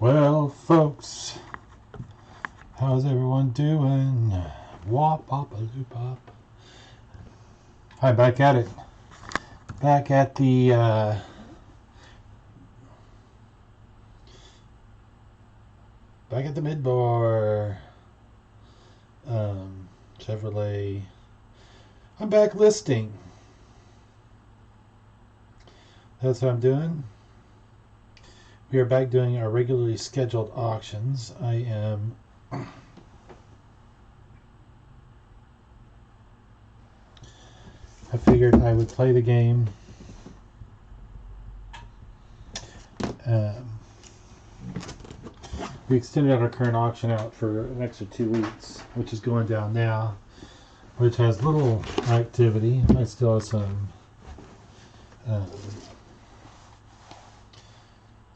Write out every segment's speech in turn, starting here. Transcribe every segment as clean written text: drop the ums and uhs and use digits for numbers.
Well, folks, how's everyone doing? Wop, pop, a loop, pop. Hi, back at it. Back at the Midbar Chevrolet. I'm back listing. That's what I'm doing. We are back doing our regularly scheduled auctions. I figured I would play the game. We extended our current auction out for an extra 2 weeks, which is going down now, which has little activity. I still have some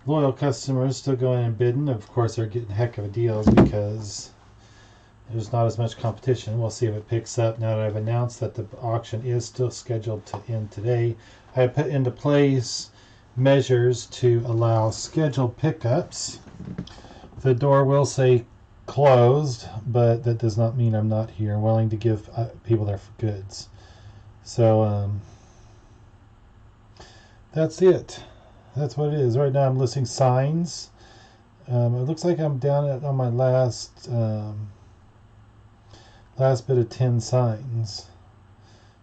loyal customers still going and bidding. Of course, they're getting heck of a deals because there's not as much competition. We'll see if it picks up now that I've announced that the auction is still scheduled to end today. I have put into place measures to allow scheduled pickups. The door will say closed, but that does not mean I'm not here. I'm willing to give people their goods. So that's it. That's what it is. Right now I'm listing signs. It looks like I'm down on my last bit of 10 signs.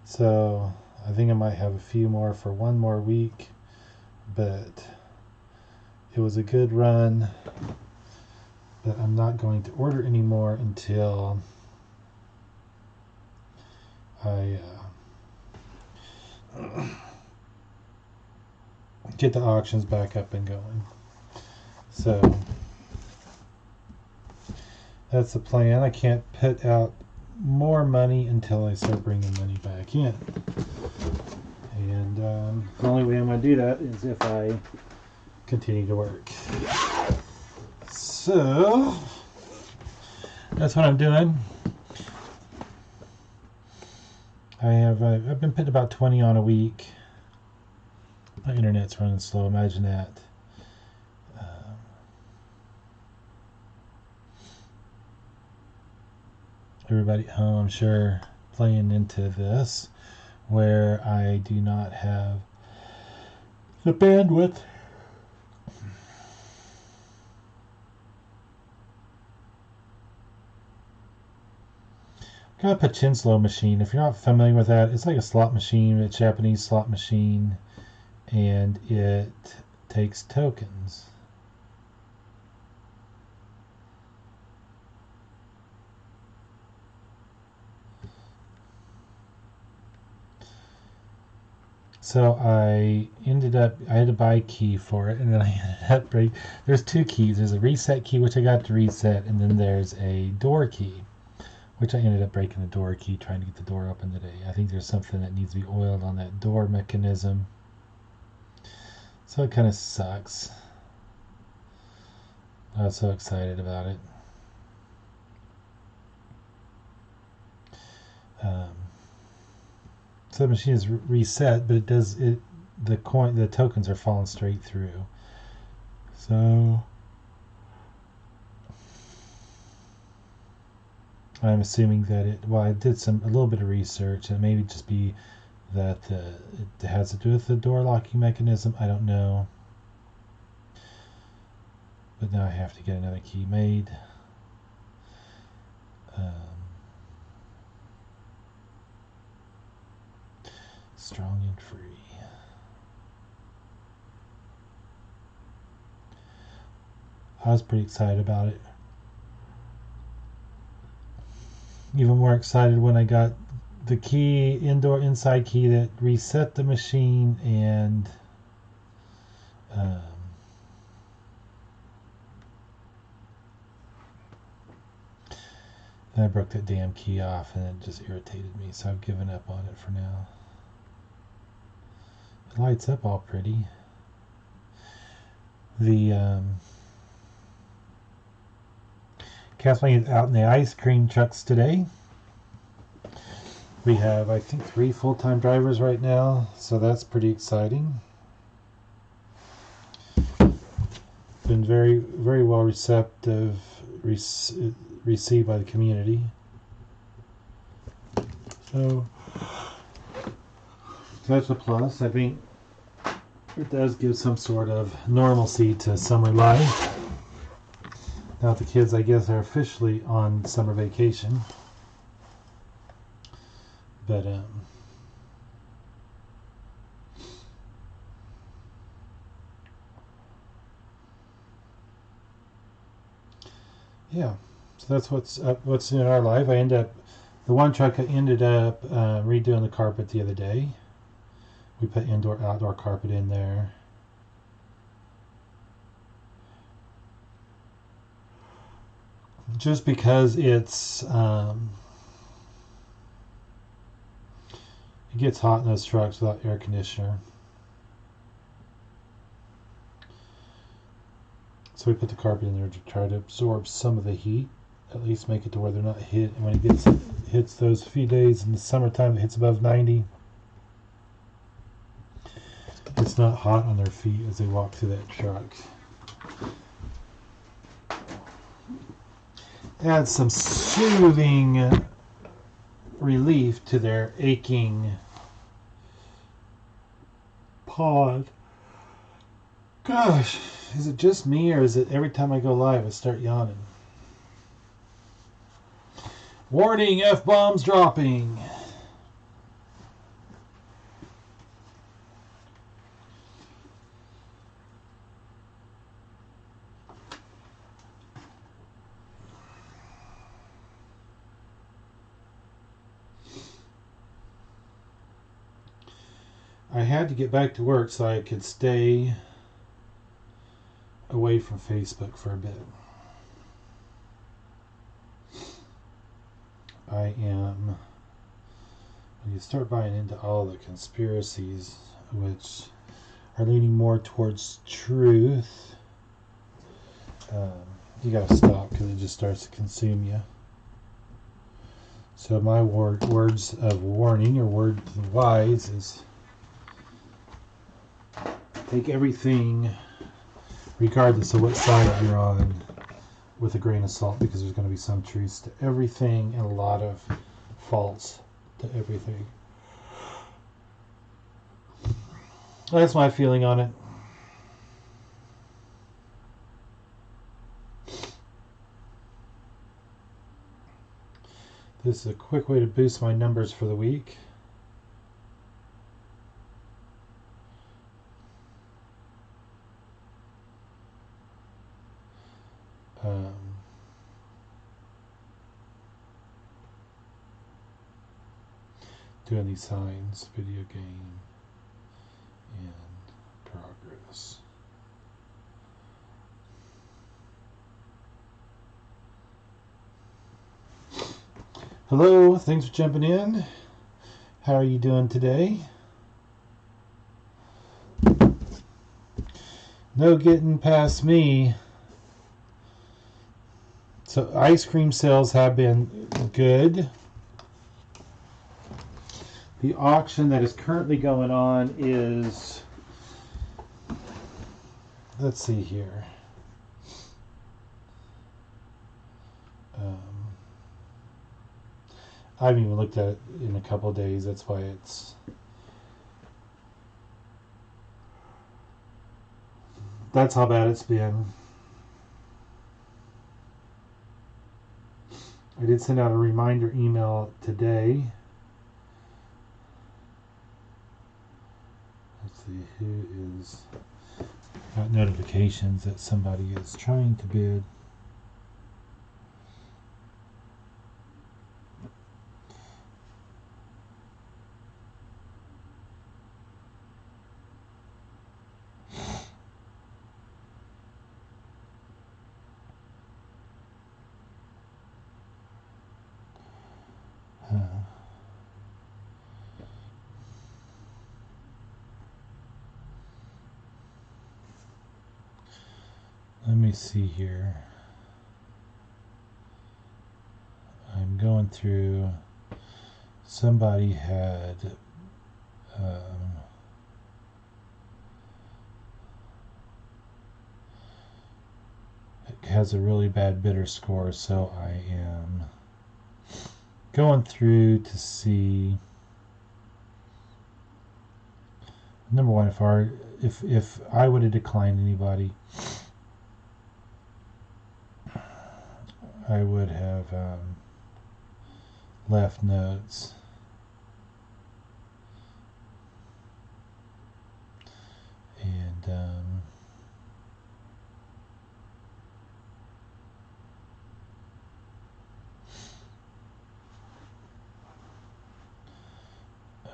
So I think I might have a few more for one more week, but it was a good run. But I'm not going to order anymore until I get the auctions back up and going. So that's the plan. I can't put out more money until I start bringing money back in. And the only way I'm going to do that is if I continue to work. So that's what I'm doing. I've been putting about 20 on a week. My internet's running slow. Imagine that. Everybody at home, I'm sure, playing into this, where I do not have the bandwidth. Got a Pachinslo machine. If you're not familiar with that, it's like a slot machine, a Japanese slot machine, and it takes tokens. So I had to buy a key for it, and then I ended up there's two keys. There's a reset key, which I got to reset, and then there's a door key, which I ended up breaking the door key trying to get the door open today. I think there's something that needs to be oiled on that door mechanism. So it kind of sucks. I was so excited about it. So the machine is reset, but the tokens are falling straight through. So I'm assuming that I did a little bit of research, and maybe just be that it has to do with the door locking mechanism. I don't know. But now I have to get another key made. Strong and free. I was pretty excited about it. Even more excited when I got the key, inside key that reset the machine, and then I broke that damn key off, and it just irritated me, so I've given up on it for now. It lights up all pretty. The Kathleen is out in the ice cream trucks today. We have, I think, 3 full-time drivers right now, so that's pretty exciting. been very, very well received by the community. So that's a plus. I think it does give some sort of normalcy to summer life. Now the kids, I guess, are officially on summer vacation. But yeah, so that's what's in our life. The one truck I ended up redoing the carpet the other day. We put indoor outdoor carpet in there. Just because it gets hot in those trucks without air conditioner. So we put the carpet in there to try to absorb some of the heat, at least make it to where they're not hit. And when it hits those few days in the summertime, it hits above 90. It's not hot on their feet as they walk through that truck. Add some soothing relief to their aching pod. Gosh, is it just me, or is it every time I go live I start yawning? Warning, F-bombs dropping. I had to get back to work so I could stay away from Facebook for a bit. When you start buying into all the conspiracies, which are leaning more towards truth, you gotta stop, because it just starts to consume you. So my words of warning, or word of wise, is take everything, regardless of what side you're on, with a grain of salt, because there's going to be some truths to everything and a lot of faults to everything. That's my feeling on it. This is a quick way to boost my numbers for the week. Doing these signs, video game in progress. Hello, thanks for jumping in. How are you doing today? No getting past me. So ice cream sales have been good. The auction that is currently going on is, let's see here. I haven't even looked at it in a couple of days. That's why that's how bad it's been. I did send out a reminder email today. Let's see, who is got notifications that somebody is trying to bid. Let me see here. I'm going through. Somebody had has a really bad bidder score, so I am going through to see, number one, if I would have declined anybody, I would have left notes. And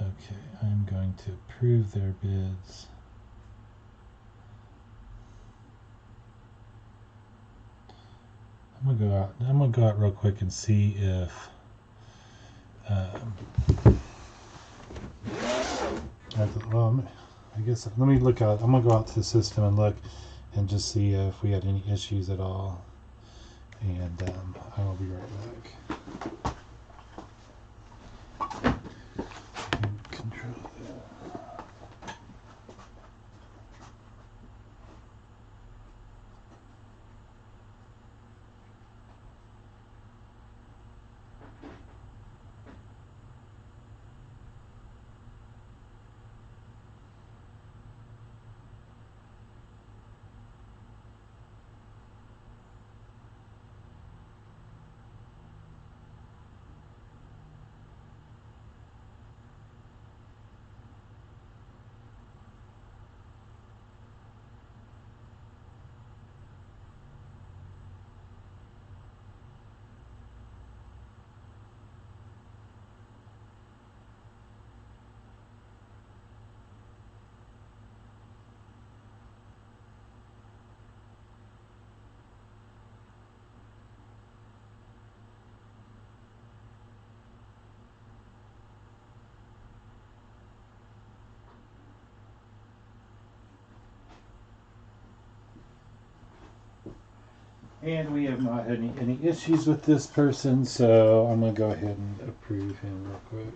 okay, I'm going to approve their bids. I'm gonna go out real quick and see if I guess let me look out. I'm gonna go out to the system and look and just see if we had any issues at all. And I will be right back. Control that. And we have not had any issues with this person, so I'm going to go ahead and approve him real quick.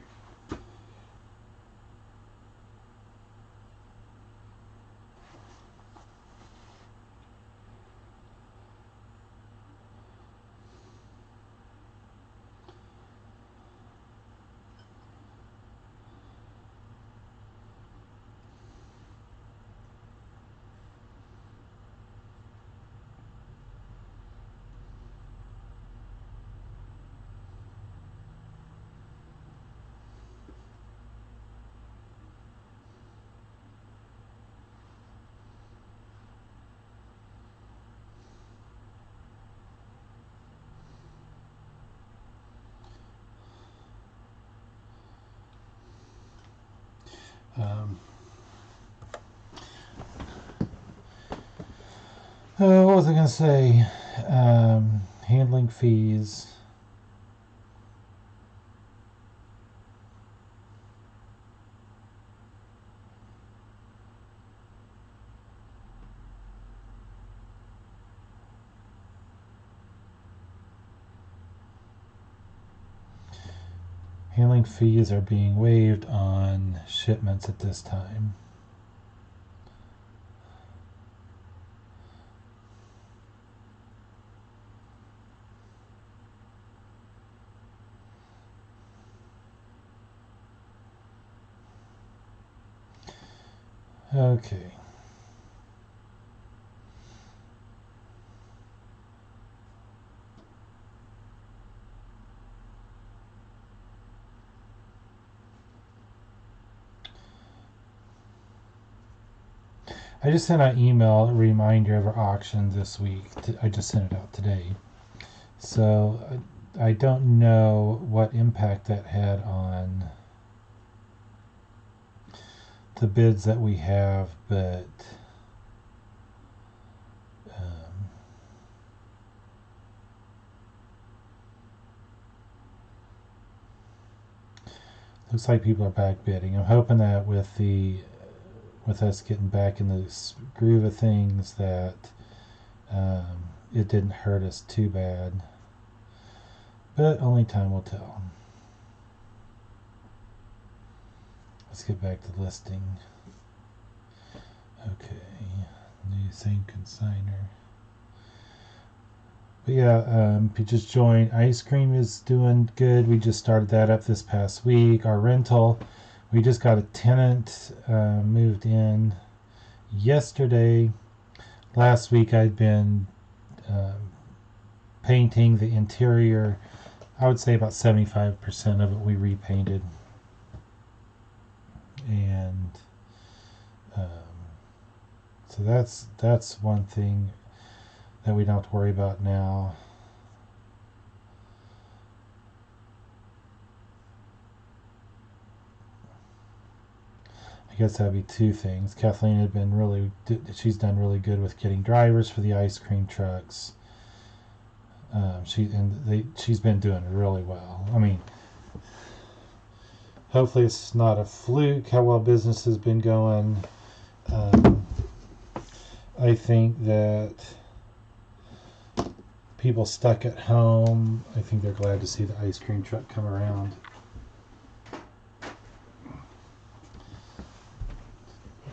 What was I going to say? Handling fees. Handling fees are being waived on shipments at this time. Okay. I just sent an email reminder of our auction this week. I just sent it out today. So I don't know what impact that had on the bids that we have, but looks like people are back bidding. I'm hoping that with us getting back in the groove of things, that it didn't hurt us too bad, but only time will tell. Let's get back to listing. Okay, new same consigner. But yeah, if you just joined, ice cream is doing good. We just started that up this past week. Our rental, we just got a tenant moved in yesterday. Last week I'd been painting the interior. I would say about 75% of it we repainted. And so that's one thing that we don't have to worry about now. I guess that'd be two things. Kathleen had been she's done really good with getting drivers for the ice cream trucks. She's been doing really well. I mean, hopefully it's not a fluke how well business has been going. I think that people stuck at home, I think they're glad to see the ice cream truck come around.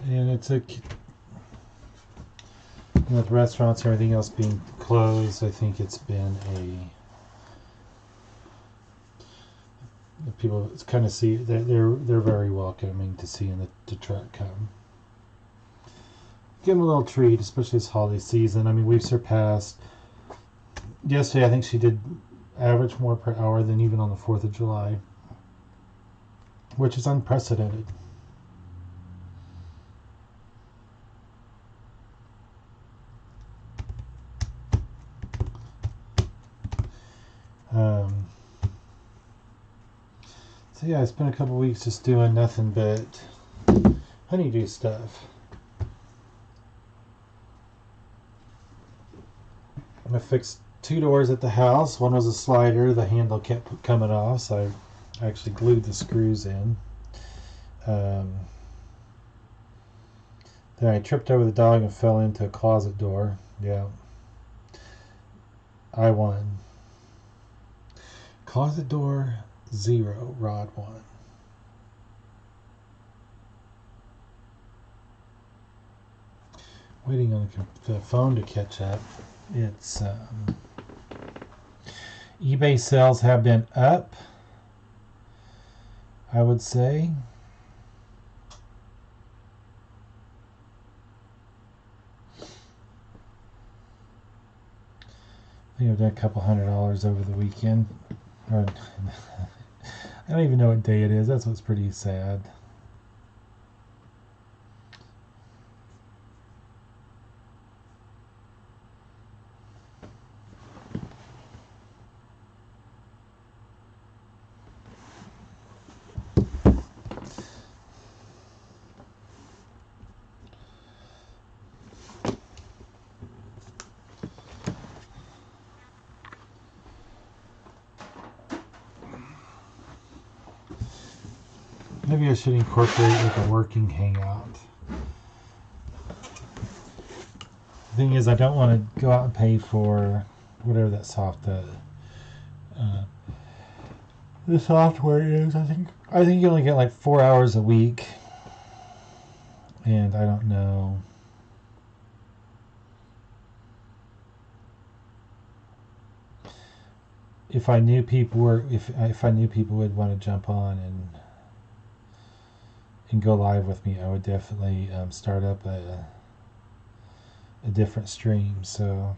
And it's with restaurants and everything else being closed, I think it's been people kind of see they're very welcoming to seeing the truck come. Give them a little treat, especially this holiday season. I mean, we've surpassed. Yesterday, I think she did average more per hour than even on the 4th of July, which is unprecedented. So yeah, it's been a couple weeks just doing nothing but honeydew stuff. I fixed 2 doors at the house. One was a slider. The handle kept coming off, so I actually glued the screws in. Then I tripped over the dog and fell into a closet door. Yeah. I won. Closet door 0, rod 1. Waiting on the phone to catch up. It's eBay sales have been up, I would say. I think I've done a couple $100 over the weekend. I don't even know what day it is. That's what's pretty sad. Maybe I should incorporate like a working hangout. The thing is, I don't want to go out and pay for whatever that the software is. I think you only get like 4 hours a week, and I don't know. If I knew people would want to jump on and go live with me, I would definitely start up a different stream. So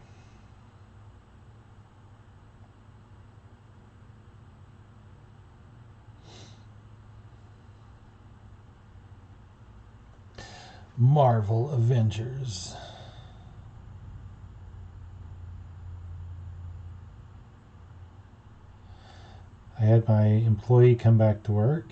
Marvel Avengers. I had my employee come back to work.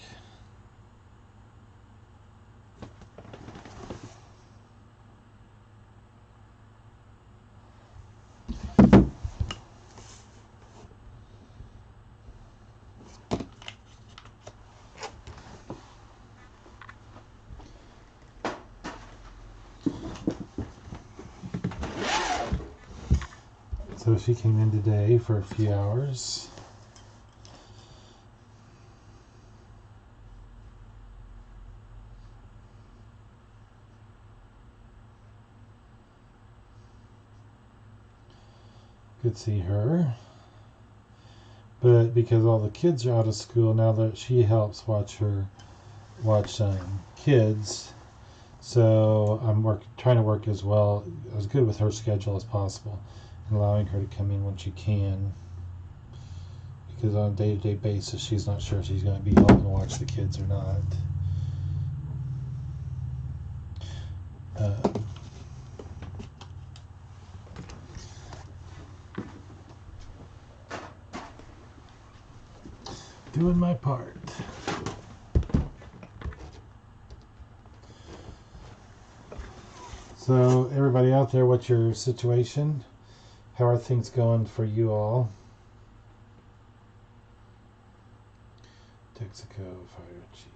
So she came in today for a few hours. could see her. But because all the kids are out of school now, that she helps watch kids. So I'm trying to work as good with her schedule as possible, and allowing her to come in when she can. Because on a day-to-day basis, she's not sure if she's going to be helping watch the kids or not. Doing my part. So everybody out there, what's your situation? How are things going for you all? Texaco Fire Chief.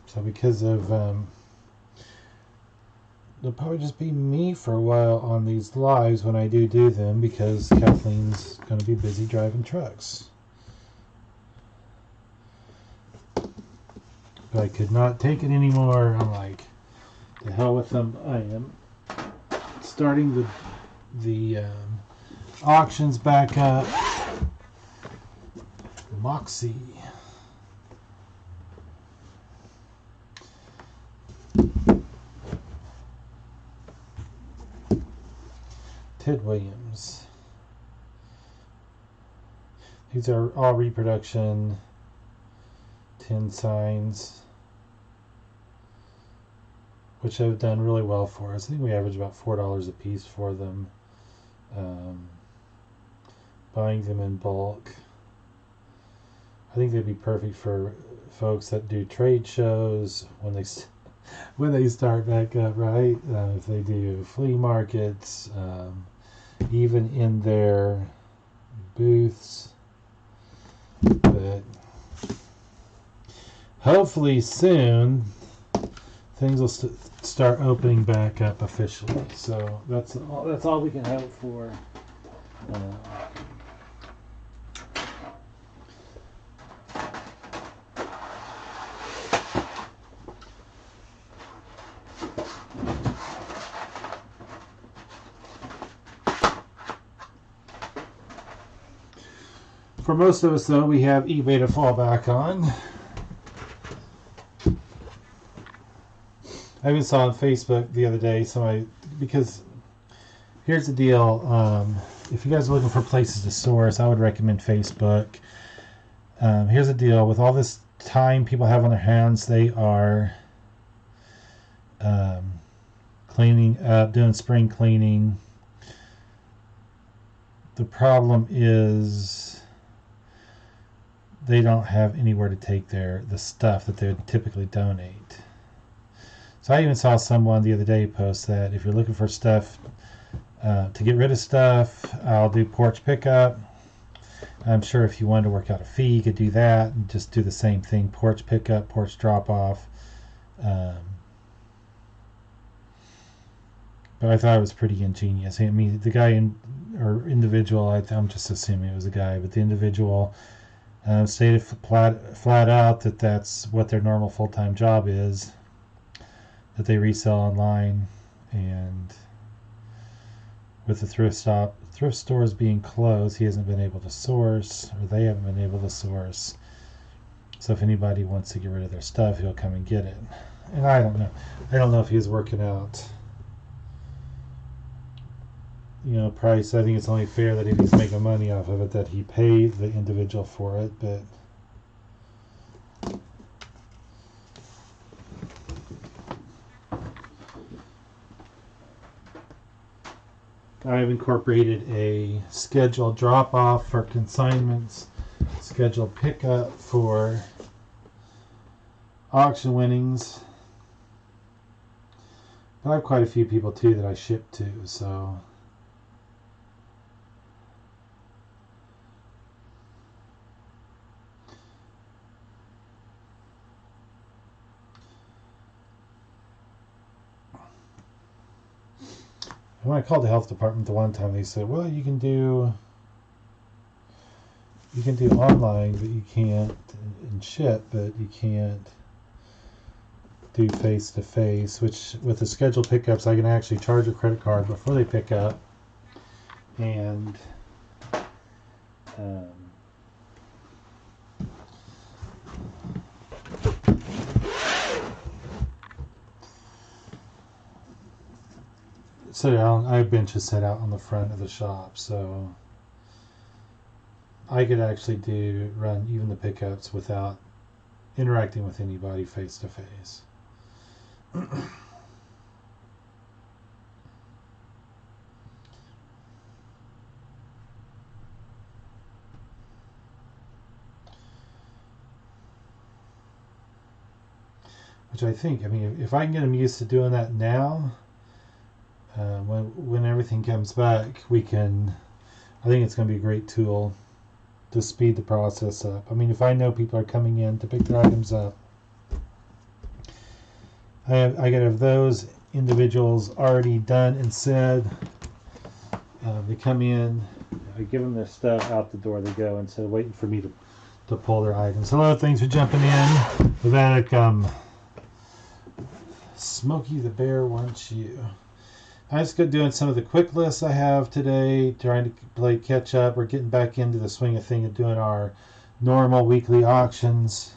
So because of it'll probably just be me for a while on these lives when I do them, because Kathleen's going to be busy driving trucks. But I could not take it anymore. I'm like, the hell with them. I am starting the auctions back up. Moxie. Ted Williams. These are all reproduction 10 signs, which have done really well for us. I think we average about $4 a piece for them. Buying them in bulk. I think they'd be perfect for folks that do trade shows when they start back up, right? If they do flea markets, even in their booths. But hopefully soon things will start opening back up officially. So that's all we can hope for. For most of us, though, we have eBay to fall back on. I even saw on Facebook the other day because here's the deal. If you guys are looking for places to source, I would recommend Facebook. Here's the deal. With all this time people have on their hands, they are cleaning up, doing spring cleaning. The problem is they don't have anywhere to take the stuff that they would typically donate. So I even saw someone the other day post that if you're looking for stuff to get rid of stuff, I'll do porch pickup. I'm sure if you wanted to work out a fee, you could do that and just do the same thing: porch pickup, porch drop off. But I thought it was pretty ingenious. I mean, the guy or individual, I'm just assuming it was a guy, but the individual stated flat out that that's what their normal full-time job is, that they resell online. And with the thrift stores being closed, he hasn't been able to source, or they haven't been able to source. So if anybody wants to get rid of their stuff, he'll come and get it. And I don't know if he's working out price. I think it's only fair that if he's making money off of it, that he pay the individual for it. But I've incorporated a scheduled drop off for consignments, scheduled pickup for auction winnings. But I have quite a few people too that I ship to, so When I called the health department the one time, they said, well, you can do online, but you can't, and ship, but you can't do face to face. Which with the scheduled pickups, I can actually charge a credit card before they pick up, and so I have benches set out on the front of the shop, so I could actually run even the pickups without interacting with anybody face to face. Which I think, I mean, if I can get them used to doing that now, when everything comes back, I think it's going to be a great tool to speed the process up. I mean, if I know people are coming in to pick their items up, I gotta have those individuals already done and said. They come in, I give them their stuff, out the door they go, instead of waiting for me to pull their items. Hello, thanks for jumping in. Levatic, Smokey the Bear wants you. I just got doing some of the quick lists I have today, trying to play catch up. We're getting back into the swing of thing of doing our normal weekly auctions.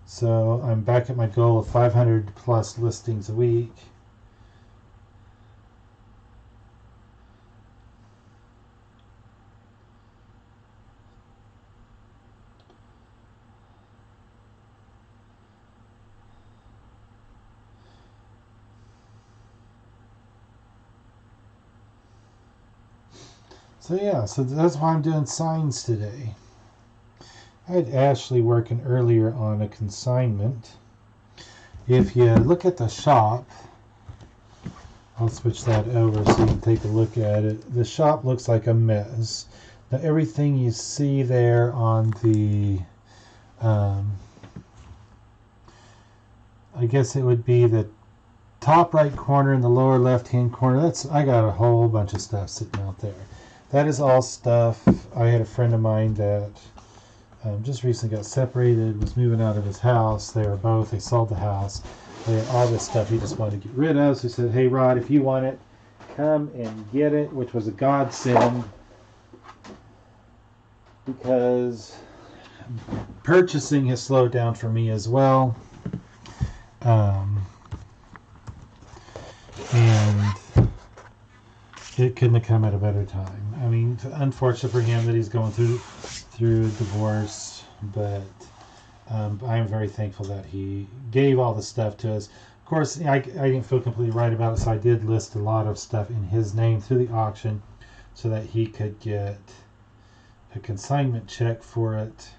So I'm back at my goal of 500 plus listings a week. So yeah, so that's why I'm doing signs today. I had Ashley working earlier on a consignment. If you look at the shop, I'll switch that over so you can take a look at it. The shop looks like a mess. Now everything you see there on the, I guess it would be the top right corner and the lower left hand corner. I got a whole bunch of stuff sitting out there. That is all stuff. I had a friend of mine that just recently got separated, was moving out of his house. They sold the house. They had all this stuff he just wanted to get rid of. So he said, hey, Rod, if you want it, come and get it, which was a godsend because purchasing has slowed down for me as well. And it couldn't have come at a better time. I mean, unfortunate for him that he's going through divorce, but I am very thankful that he gave all the stuff to us. Of course, I didn't feel completely right about it, so I did list a lot of stuff in his name through the auction so that he could get a consignment check for it.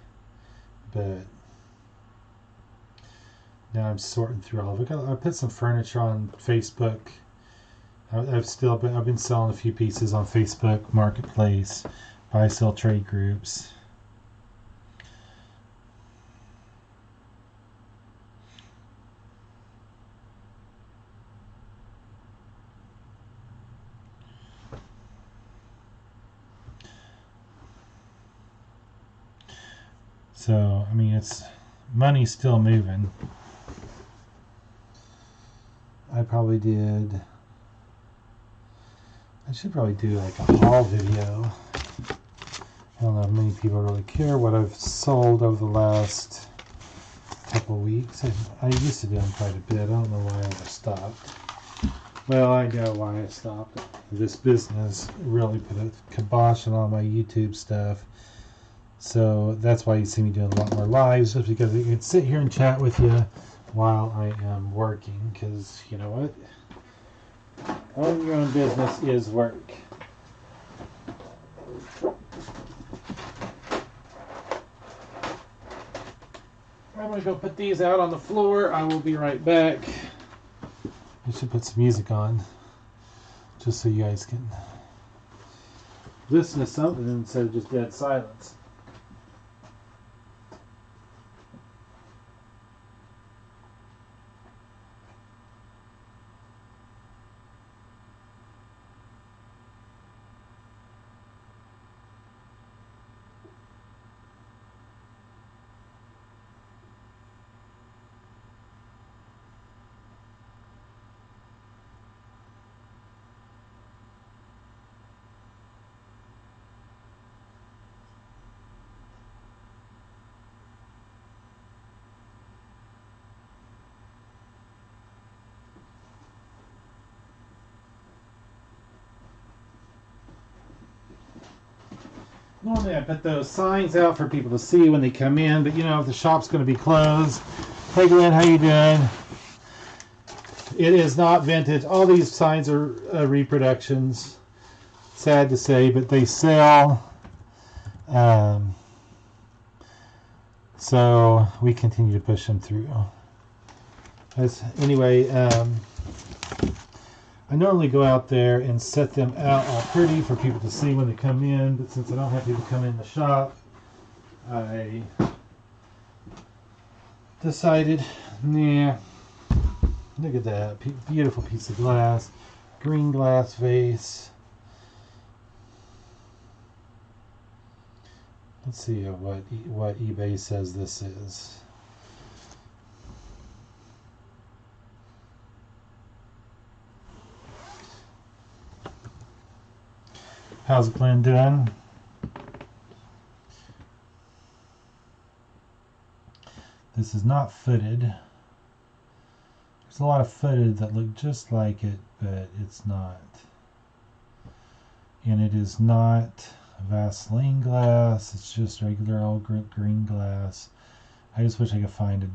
But now I'm sorting through all of it. I put some furniture on Facebook. I've been selling a few pieces on Facebook Marketplace, buy sell trade groups. So I mean, money's still moving. I should probably do like a haul video. I don't know if many people really care what I've sold over the last couple weeks. I used to do them quite a bit. I don't know why I ever stopped. Well, I know why I stopped. This business really put a kibosh on all my YouTube stuff. So that's why you see me doing a lot more lives, just because I can sit here and chat with you while I am working. Because, you know what? Owning your own business is work. I'm going to go put these out on the floor. I will be right back. I should put some music on just so you guys can listen to something instead of just dead silence. Normally I put those signs out for people to see when they come in, but you know, if the shop's going to be closed. Hey Glenn, how you doing? It is not vintage. All these signs are reproductions. Sad to say, but they sell. So we continue to push them through. Anyway, I normally go out there and set them out all pretty for people to see when they come in, but since I don't have people come in the shop, I decided, nah, look at that, beautiful piece of glass, green glass vase. Let's see what eBay says this is. How's Glenn doing? This is not footed. There's a lot of footed that look just like it, but it's not. And it is not Vaseline glass. It's just regular old green glass. I just wish I could find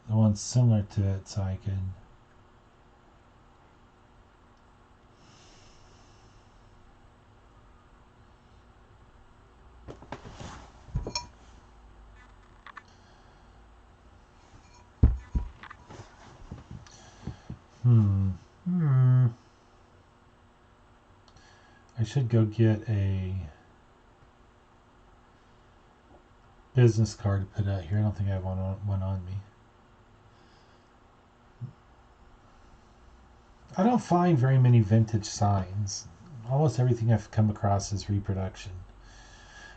the one similar to it so I could. I should go get a business card to put out here. I don't think I have one on me. I don't find very many vintage signs. Almost everything I've come across is reproduction.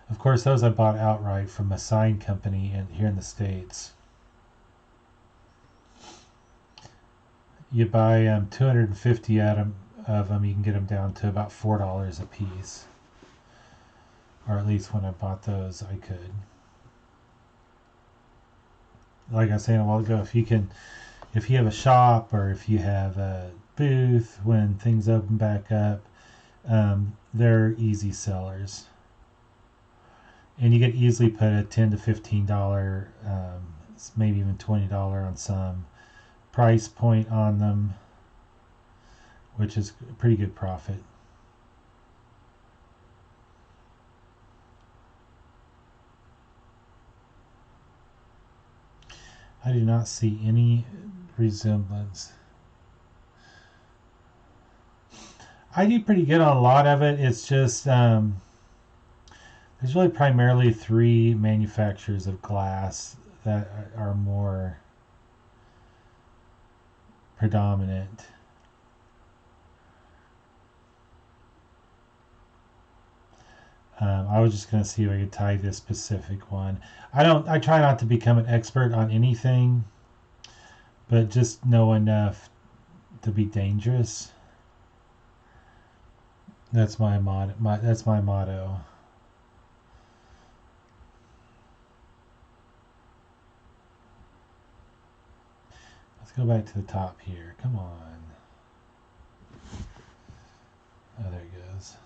Of course, those I bought outright from a sign company here in the States. You buy 250 of them, you can get them down to about $4 a piece. Or at least when I bought those, I could. Like I was saying a while ago, if you have a shop or if you have a booth when things open back up, they're easy sellers. And you could easily put a $10 to $15, maybe even $20 on some price point on them, which is a pretty good profit. I do not see any resemblance. I do pretty good on a lot of it. It's just there's really primarily 3 manufacturers of glass that are more predominant. I was just going to see if I could tie this specific one. I try not to become an expert on anything, but just know enough to be dangerous. That's my motto. That's my motto. Let's go back to the top here. Come on. Oh, there it goes.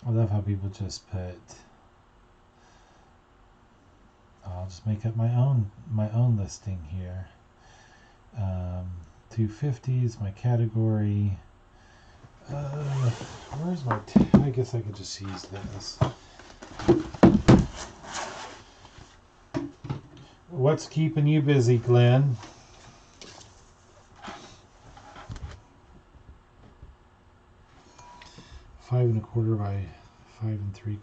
I love how people just put. I'll just make up my own listing here. 250 is my category. Where's my? I guess I could just use this. What's keeping you busy, Glenn? Five and a quarter by 5 3/4.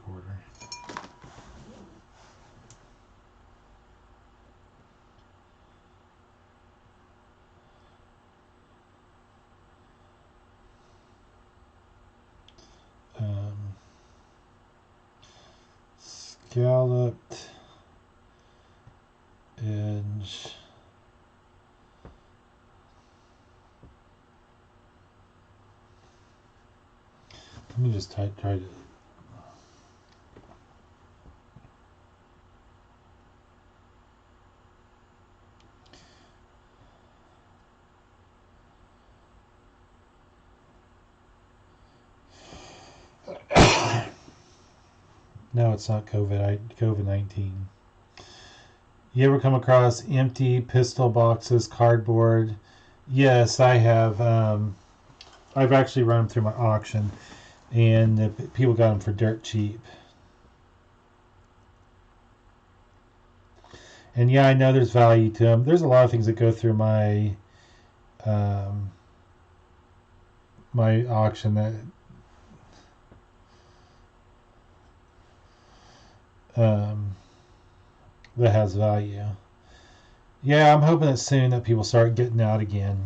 Scalloped edge. Let me just try to. No, it's not COVID-19. You ever come across empty pistol boxes, cardboard? Yes, I have. I've actually run them through my auction, and people got them for dirt cheap. And yeah, I know there's value to them. There's a lot of things that go through my my auction that has value. Yeah, I'm hoping that soon that people start getting out again.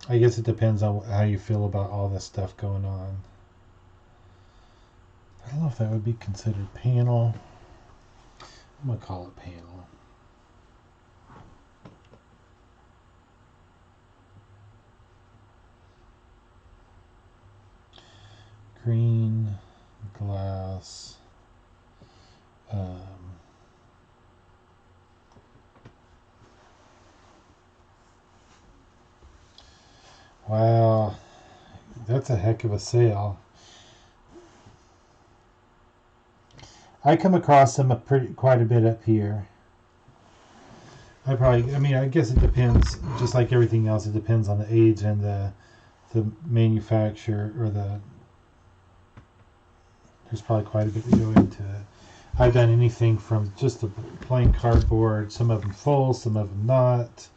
I guess it depends on how you feel about all this stuff going on. I don't know if that would be considered panel. I'm going to call it panel. Green glass. Wow, that's a heck of a sale. I come across them quite a bit up here. I guess it depends, just like everything else, it depends on the age and the manufacturer, or there's probably quite a bit to go into it. I've done anything from just the plain cardboard, some of them full, some of them not.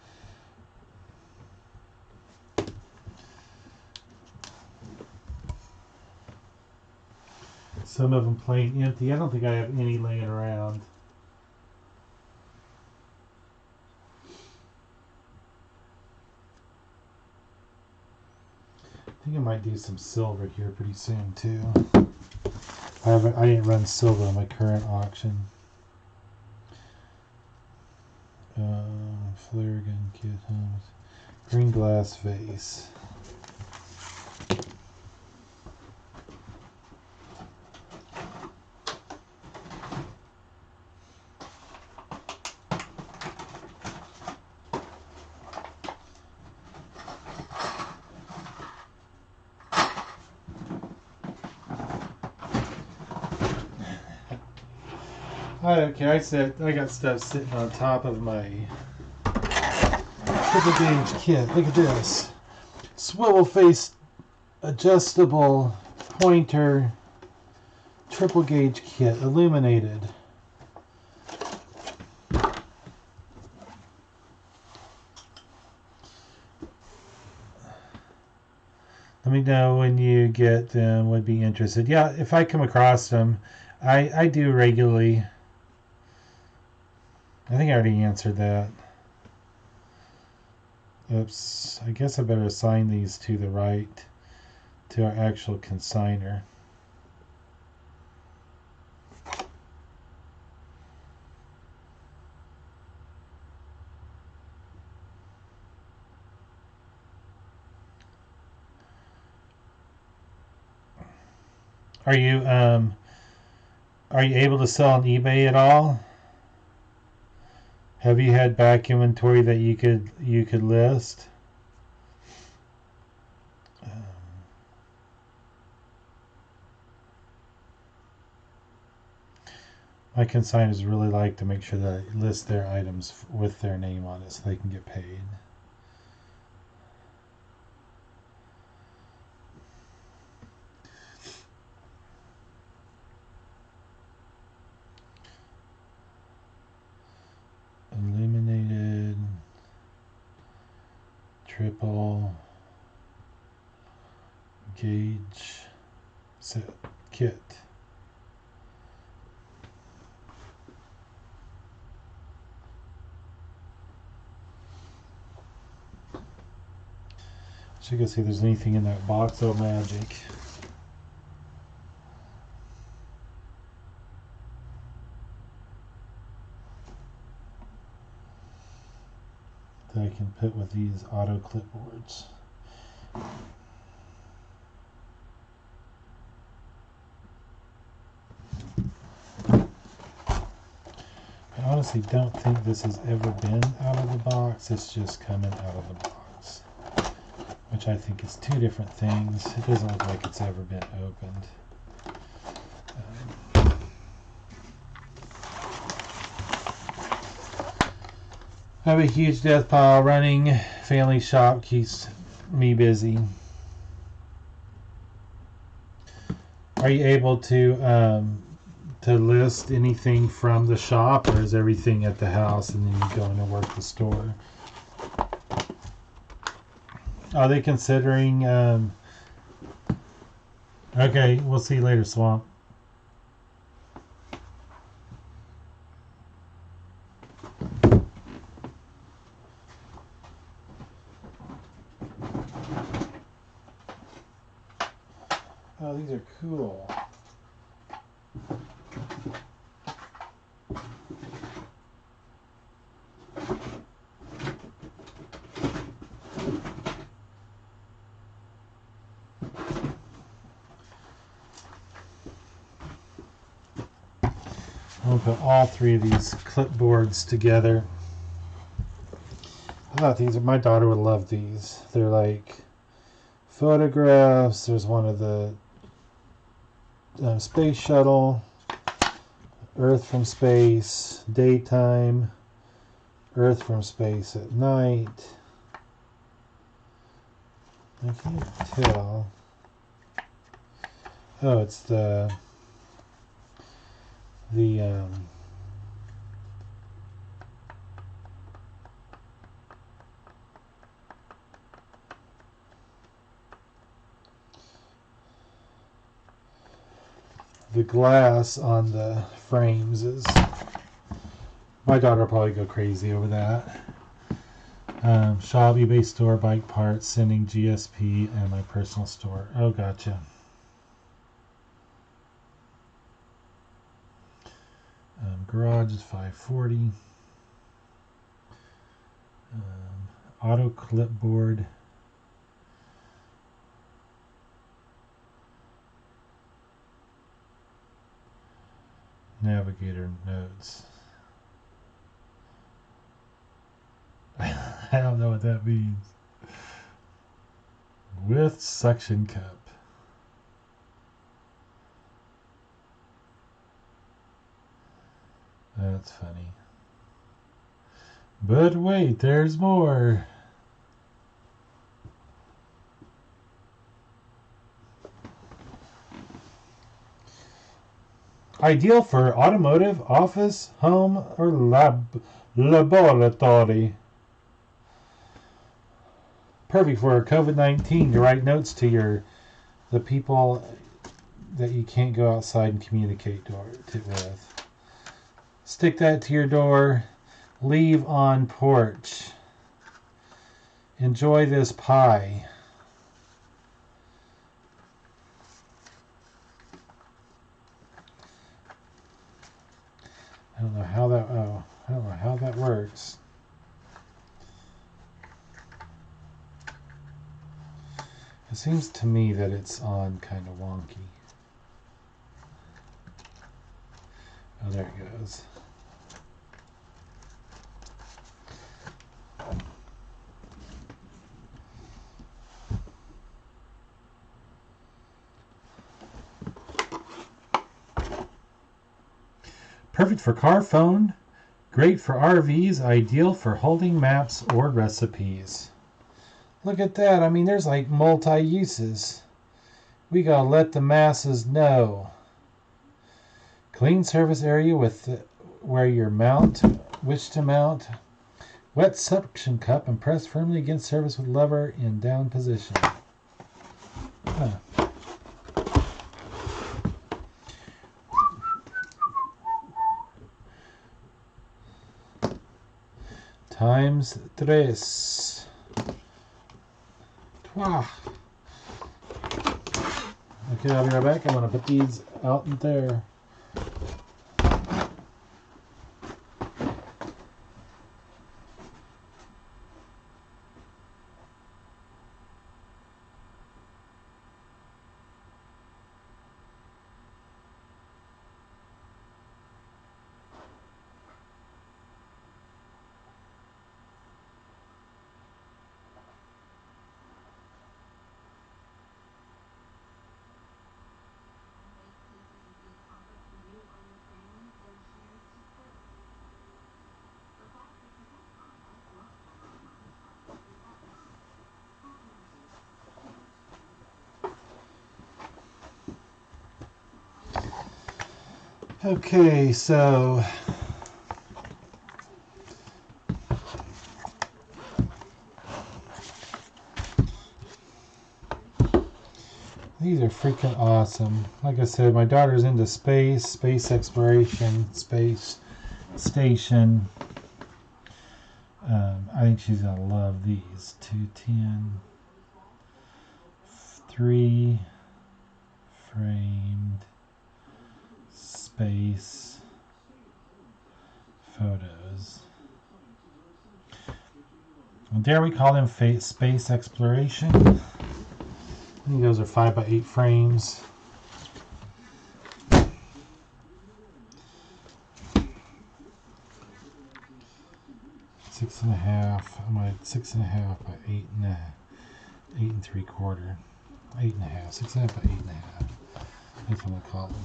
Some of them plain empty. I don't think I have any laying around. I think I might do some silver here pretty soon too. I didn't run silver on my current auction. Flare gun kit, green glass vase. I don't care. I got stuff sitting on top of my triple gauge kit. Look at this. Swivel face adjustable pointer triple gauge kit, illuminated. Let me know when you get them, would be interested. Yeah, if I come across them, I do regularly. I think I already answered that. Oops, I guess I better assign these to the right, to our actual consigner. Are you able to sell on eBay at all? Have you had back inventory that you could list? My consigners really like to make sure that I list their items with their name on it so they can get paid. Illuminated triple gauge set kit. Check and see if there's anything in that box. Oh, magic. That I can put with these auto clipboards. I honestly don't think this has ever been out of the box. It's just coming out of the box. which I think is two different things. It doesn't look like it's ever been opened. I have a huge death pile. Running family shop keeps me busy. Are you able to list anything from the shop, or is everything at the house and then you go in and work the store? Are they considering? Okay, we'll see you later, Swamp. Oh, these are cool. I'll put all three of these clipboards together. I thought these, my daughter would love these. They're like photographs. There's one of the space shuttle, Earth from space, daytime, Earth from space at night. I can't tell. Oh, it's the glass on the frames is. My daughter will probably go crazy over that. Shop, eBay store, bike parts, sending GSP, and my personal store. Oh, gotcha. Garage is $540. Auto clipboard. Navigator notes. I don't know what that means. With suction cup. That's funny. But wait, there's more. Ideal for automotive, office, home, or laboratory. Perfect for COVID-19 to write notes to the people that you can't go outside and communicate with. Stick that to your door. Leave on porch. Enjoy this pie. I don't know how that works. It seems to me that it's on kind of wonky. Oh, there it goes. Perfect for car phone, great for RVs, ideal for holding maps or recipes. Look at that. I mean, there's like multi-uses. We gotta let the masses know. Clean surface area where your mount, which to mount. Wet suction cup and press firmly against surface with lever in down position. Huh. Times tres. Trois. Okay, I'll be right back. I'm going to put these out there. Okay, so these are freaking awesome. Like I said, my daughter's into space exploration, space station. I think she's gonna love these. 210, 3 framed space photos. And dare we call them space exploration? I think those are 5x8 frames. Six and a half. I'm at 6.5 by 8.75. 8.5. 6.5 by 8.5. That's what I'm gonna call them.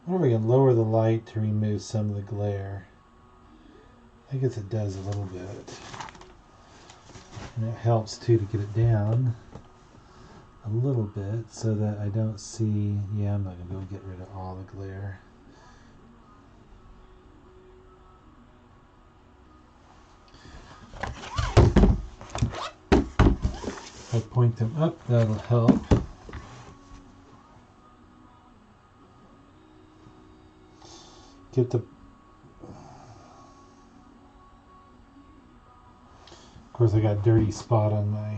I wonder if we can lower the light to remove some of the glare. I guess it does a little bit. And it helps too to get it down a little bit so that I don't see, yeah, I'm not going to be able to get rid of all the glare. If I point them up, that'll help. Get the, of course I got a dirty spot on my,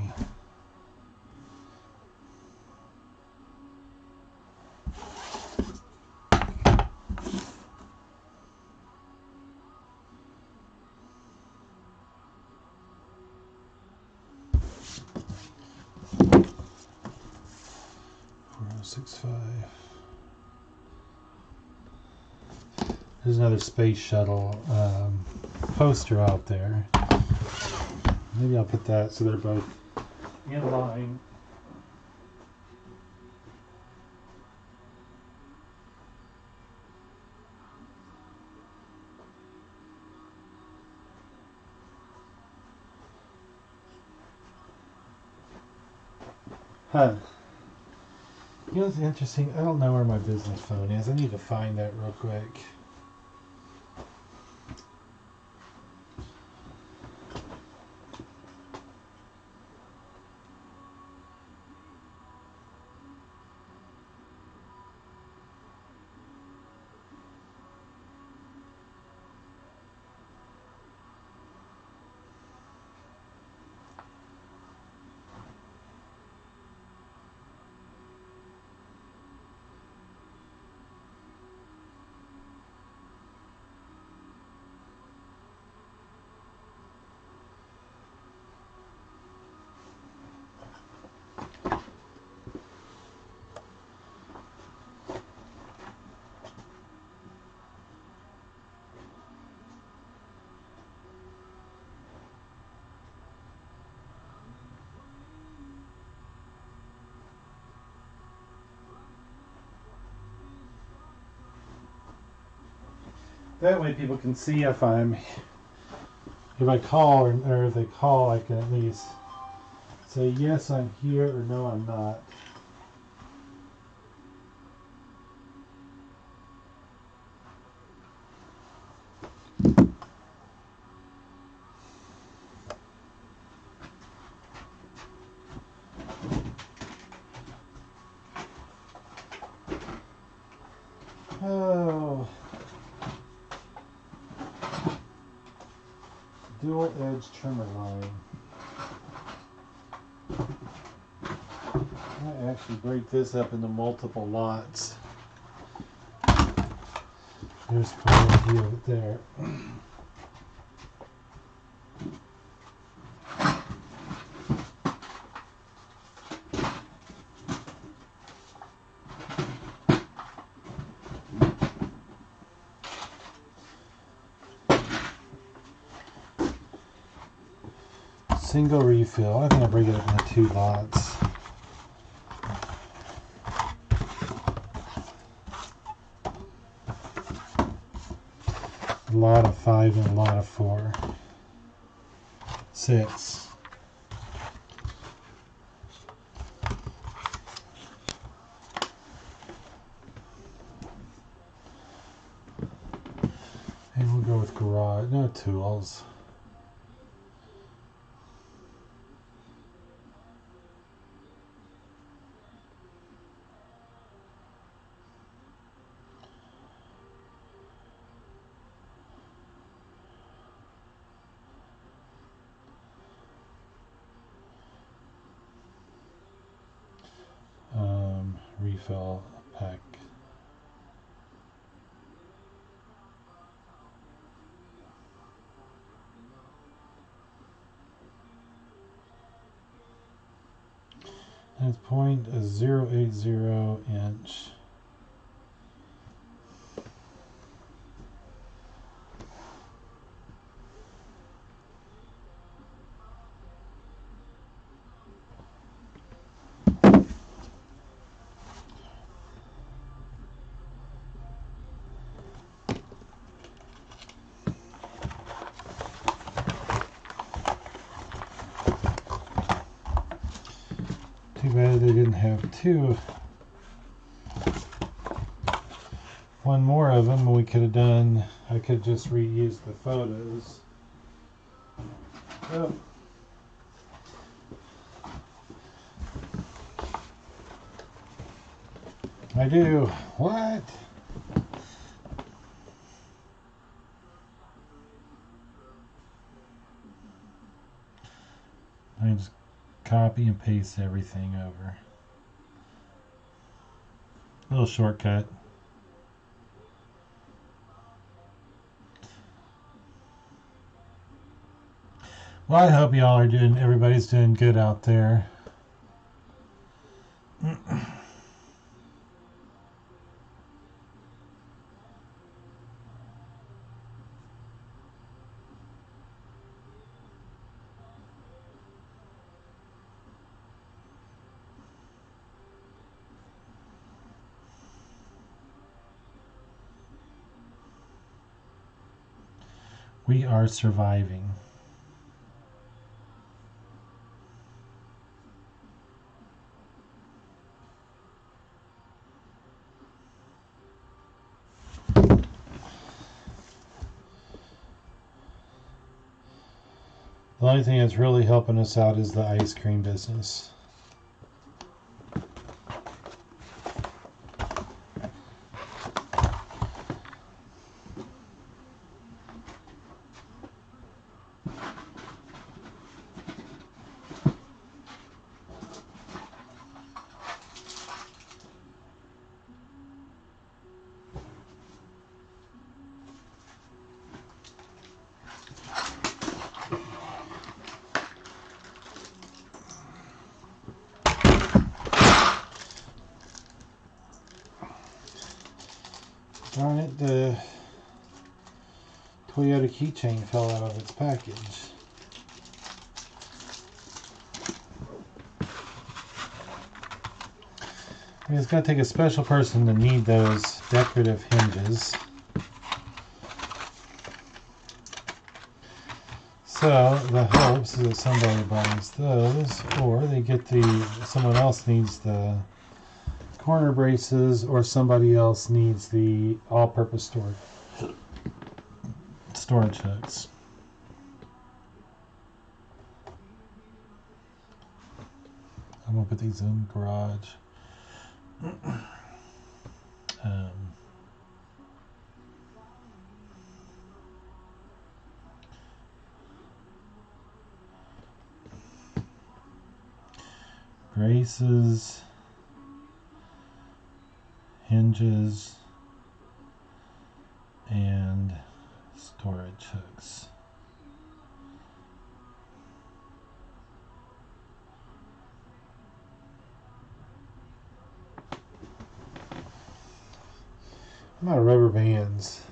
there's another space shuttle poster out there. Maybe I'll put that so they're both in line. Huh. You know what's interesting? I don't know where my business phone is. I need to find that real quick. That way people can see if I call or if they call, I can at least say yes, I'm here, or no, I'm not. Oh. Dual edge trimmer line. I actually break this up into multiple lots. There's quite a few of it there. single refill. I think I'll break it up into 2 lots. A lot of 5 and a lot of 4. 6. And we'll go with garage. No tools. Refill pack. And it's 0.080 inch. Too bad they didn't have 2. One more of them, we could have done. I could just reuse the photos. Oh. I do. What? I just copy and paste everything over. A little shortcut. Well, I hope y'all are everybody's doing good out there. We are surviving. The only thing that's really helping us out is the ice cream business. Darn it, the Toyota keychain fell out of its package. I mean, it's going to take a special person to need those decorative hinges. So the hopes is that somebody buys those, or they get someone else needs the corner braces, or somebody else needs the all-purpose storage hooks. I'm gonna put these in the garage. Braces, hinges, and storage hooks. I'm out of rubber bands.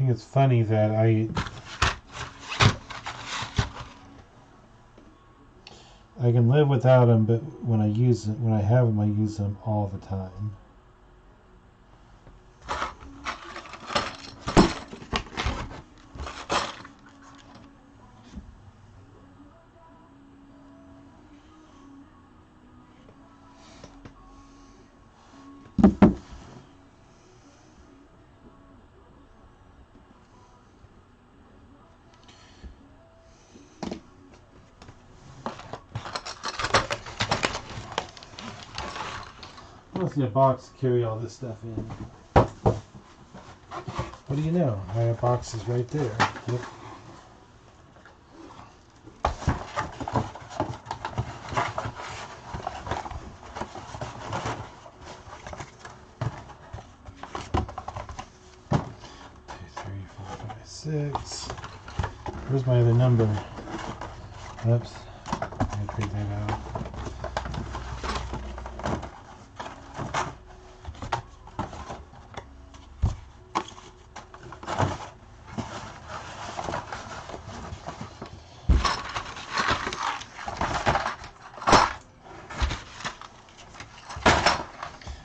think it's funny that I can live without them, but when I have them, I use them all the time. What's in a box to carry all this stuff in? What do you know? I have boxes right there. Yep. Six. Where's my other number? Oops. I figured that out.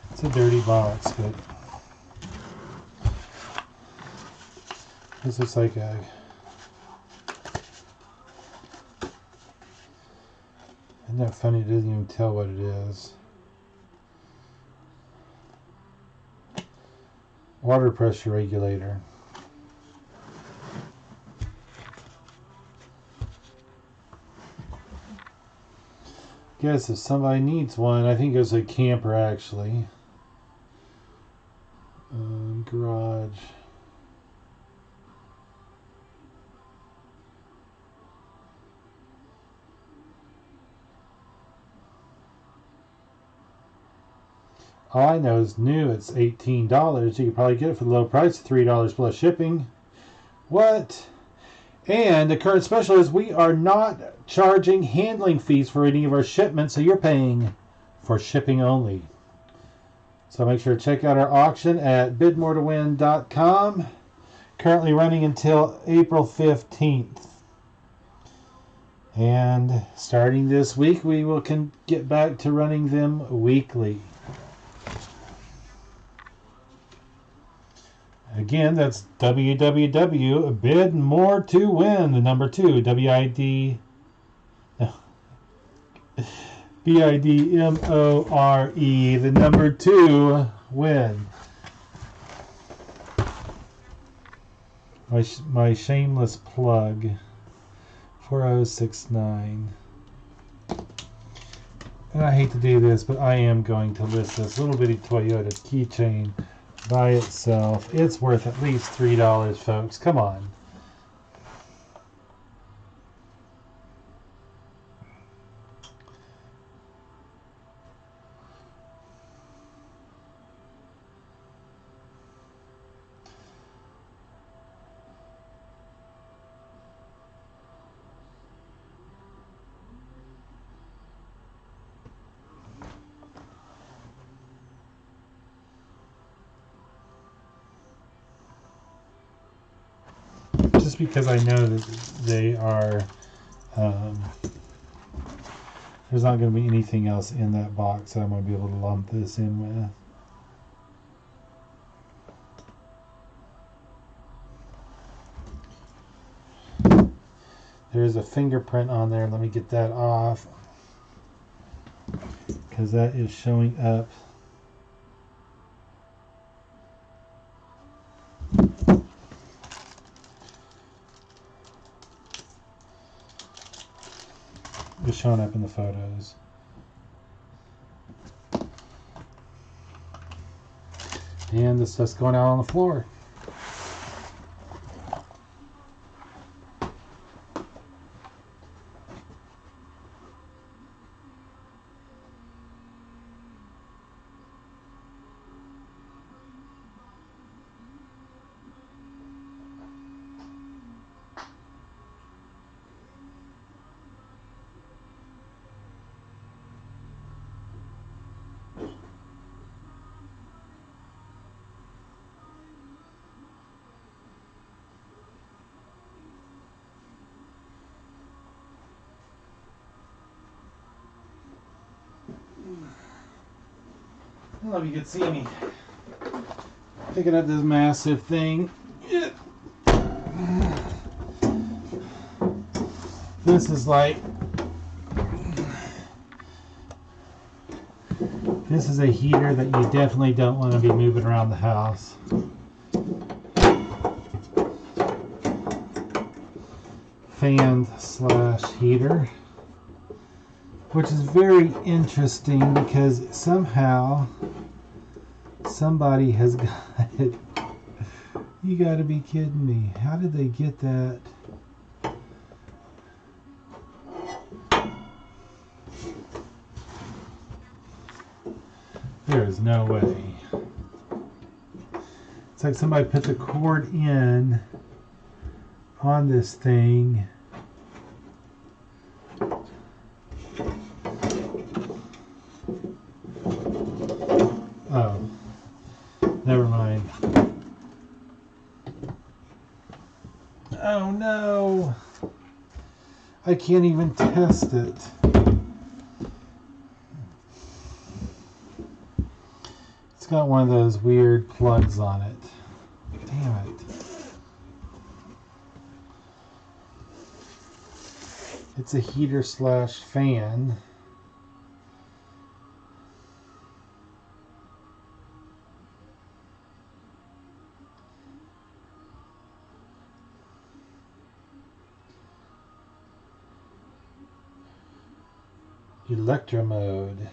It's a dirty box, but this looks like a isn't that funny? It doesn't even tell what it is. Water pressure regulator. Guess if somebody needs one, I think it was a camper actually. Garage. All I know is new. It's $18. You could probably get it for the low price of $3 plus shipping. What? And the current special is we are not charging handling fees for any of our shipments, so you're paying for shipping only. So make sure to check out our auction at bidmoretowin.com. Currently running until April 15th. And starting this week, we will get back to running them weekly. Again, that's www.bidmoretowin, the number 2, BIDMORE, the number 2, win. My shameless plug, 4069. And I hate to do this, but I am going to list this little bitty Toyota keychain by itself. It's worth at least $3, folks. Come on. Just because I know that they are, there's not going to be anything else in that box that I'm going to be able to lump this in with. There's a fingerprint on there. Let me get that off, because that is showing up. Just showing up in the photos. And this stuff's going out on the floor. don't know if you can see me picking up this massive thing. This is like, this is a heater that you definitely don't want to be moving around the house. Fan / heater, which is very interesting because somehow somebody has got it. You gotta be kidding me. How did they get that? There is no way. It's like somebody put the cord in on this thing. Oh, never mind. Oh no, I can't even test it. It's got one of those weird plugs on it. Damn it. It's a heater / fan. Electro mode.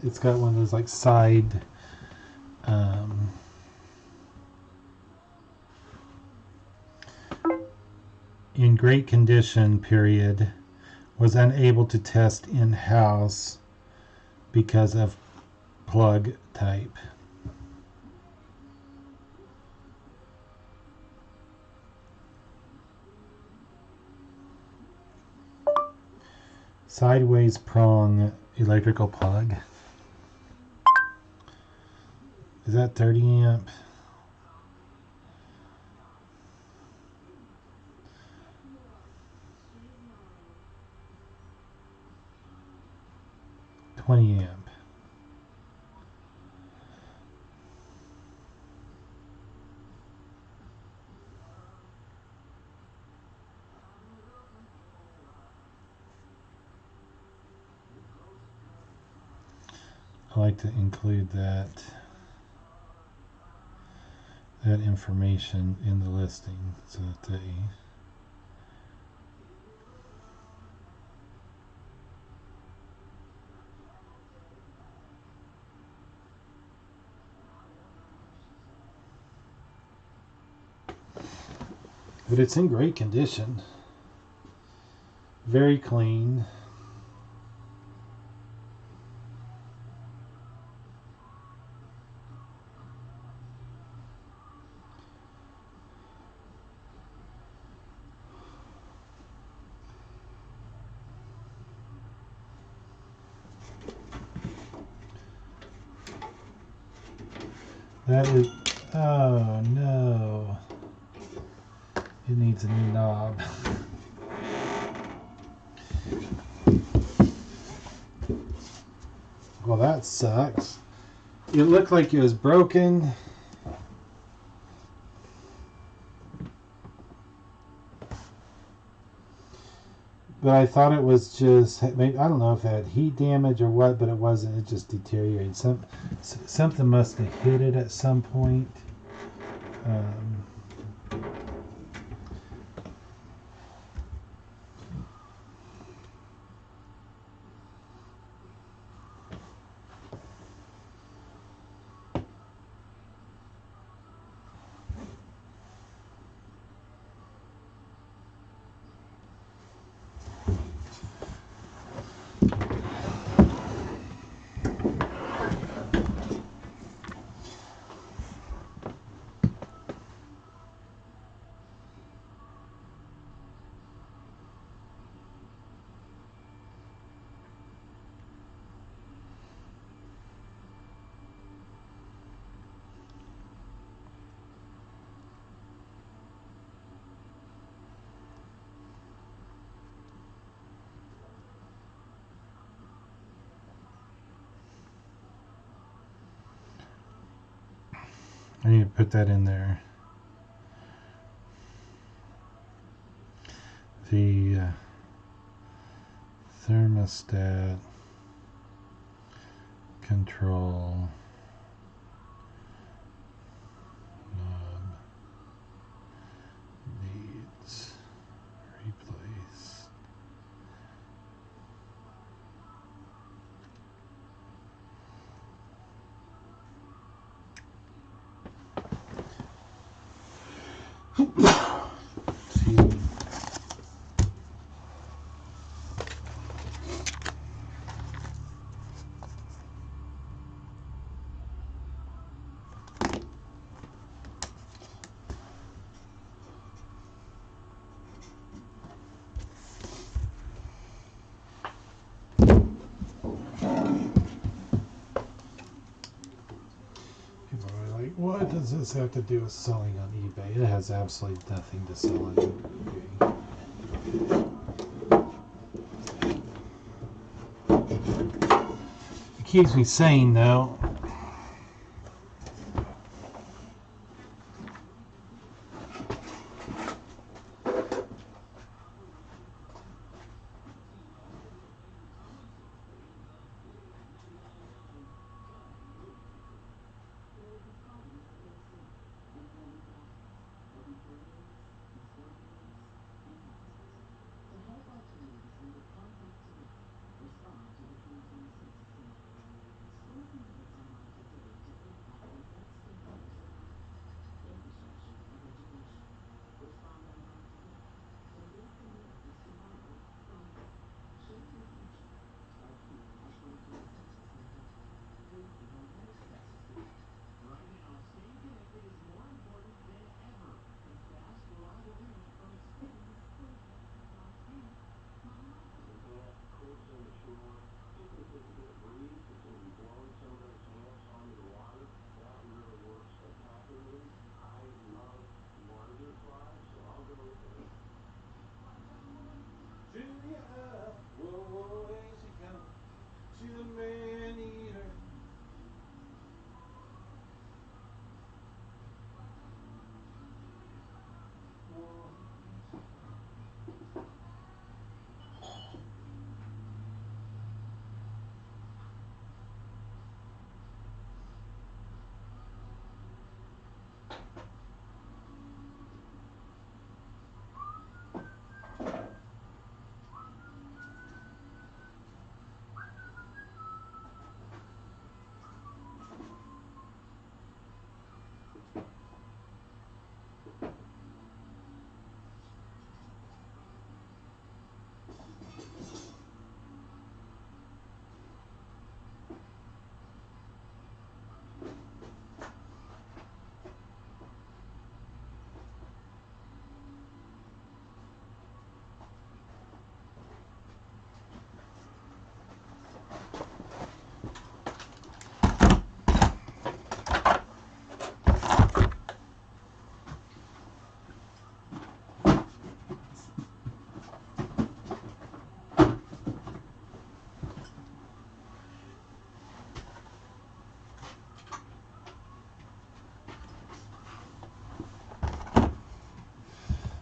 It's got one of those like side in great condition, period. Was unable to test in-house because of plug type. Sideways prong electrical plug. Is that 30 amp? $20 amp. I like to include that information in the listing so that they but it's in great condition. Very clean. That is, oh no. It needs a new knob. Well, that sucks. It looked like it was broken. But I thought it was just, maybe, I don't know if it had heat damage or what, but it wasn't. It just deteriorated. Something must have hit it at some point. I need to put that in there. The thermostat control knob needs replaced. See. People are like, what does this have to do with selling on eBay? It has absolutely nothing to sell on eBay. It keeps me sane, though. She's a man eater.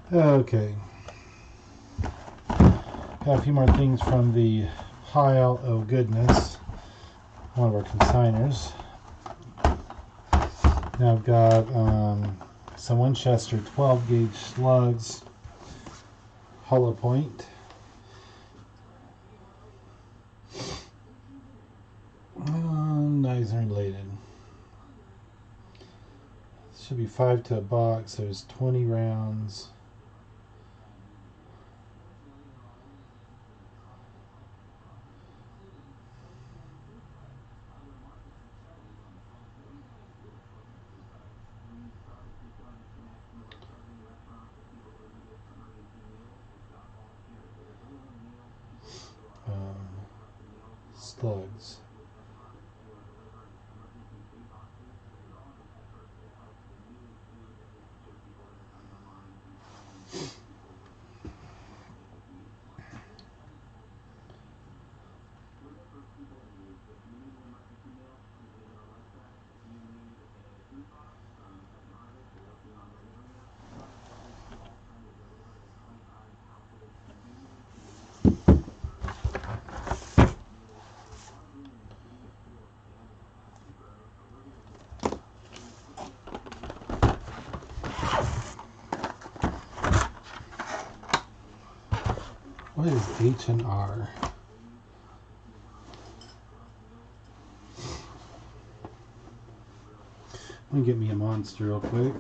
Okay. Got a few more things from the pile of goodness. One of our consigners. Now I've got some Winchester 12 gauge slugs, hollow point. Nice and related. Should be 5 to a box. There's 20 rounds. Slugs. What is H&R? Let me get me a Monster real quick.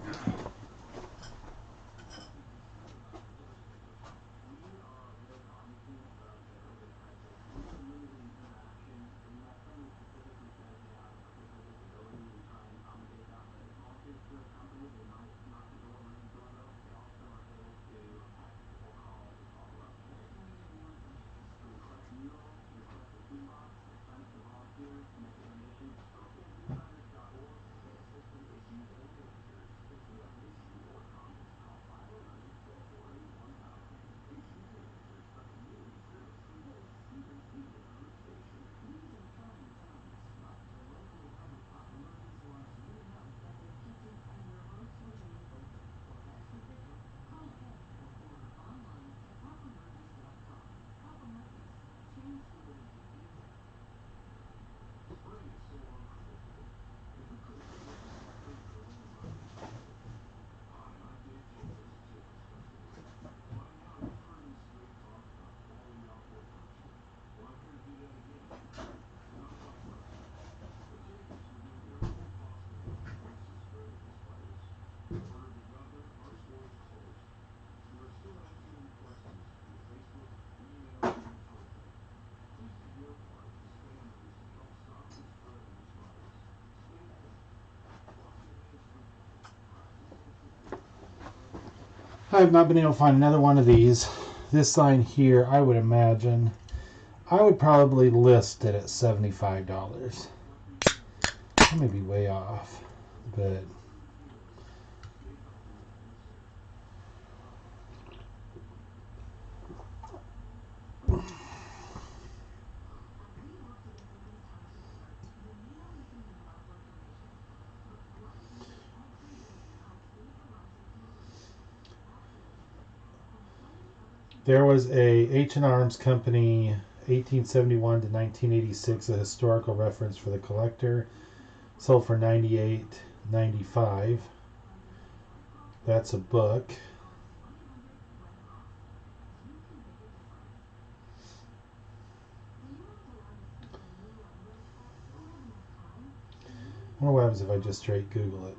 I have not been able to find another one of these. This sign here, I would imagine, I would probably list it at $75. I may be way off, but there was a H&R's Company 1871 to 1986, a historical reference for the collector, sold for $98.95. That's a book. I wonder what happens if I just straight Google it.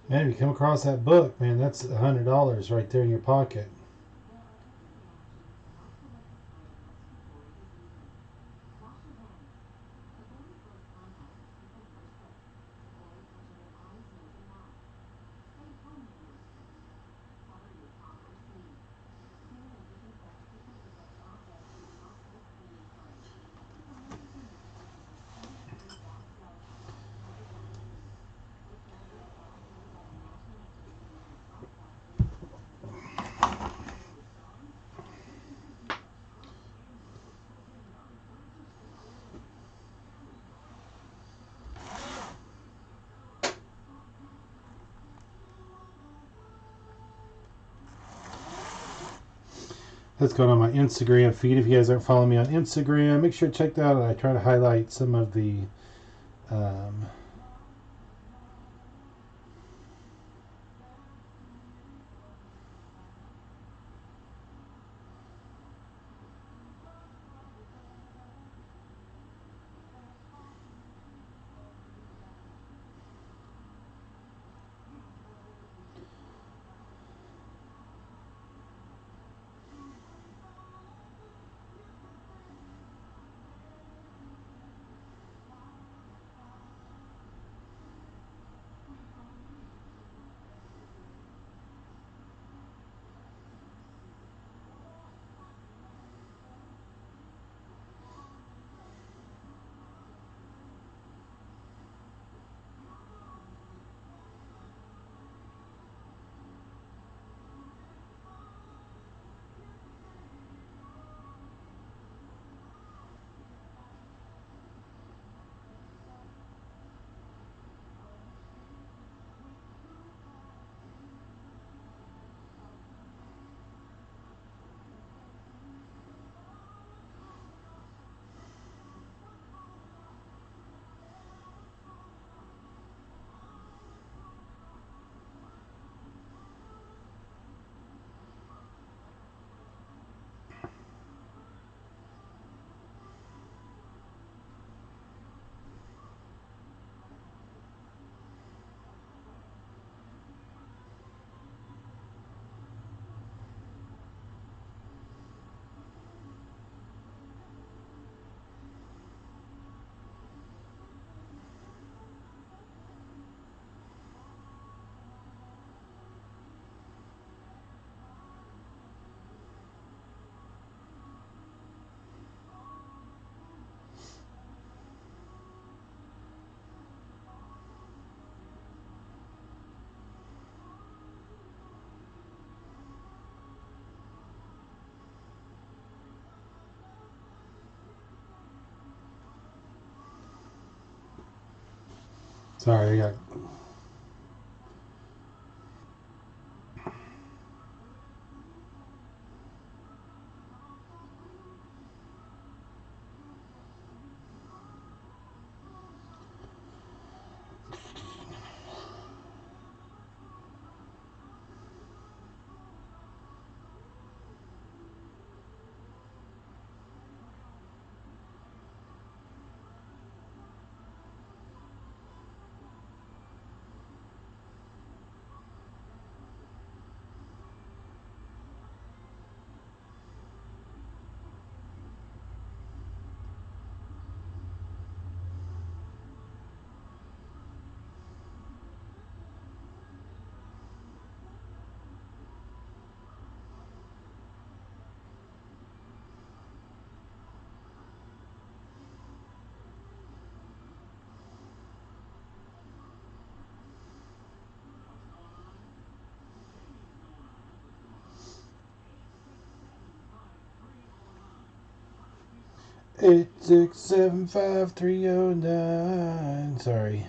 Man, if you come across that book, man, that's $100 right there in your pocket. That's going on my Instagram feed. If you guys aren't following me on Instagram, make sure to check that out. I try to highlight some of the Sorry, I got. Eight 8675309. Sorry.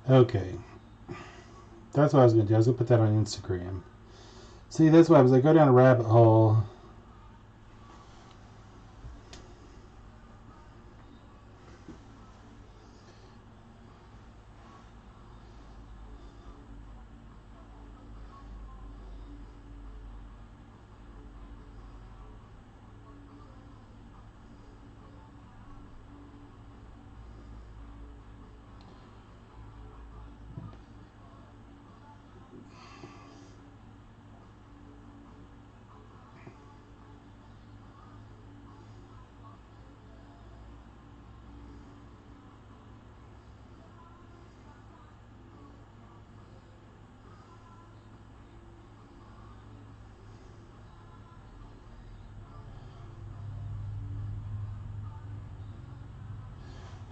Okay. That's what I was going to do. I was going to put that on Instagram. See, that's why I was like, go down a rabbit hole.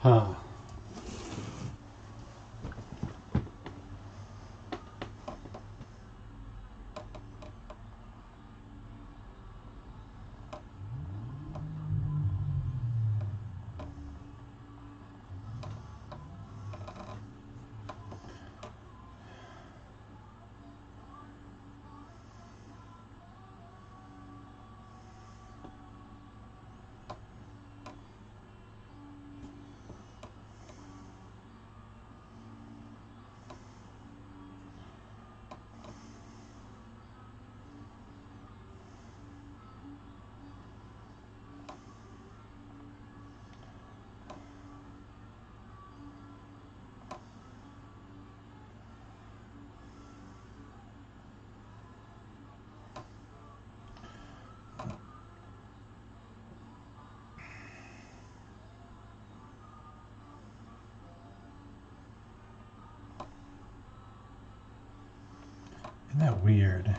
Huh. Isn't that weird?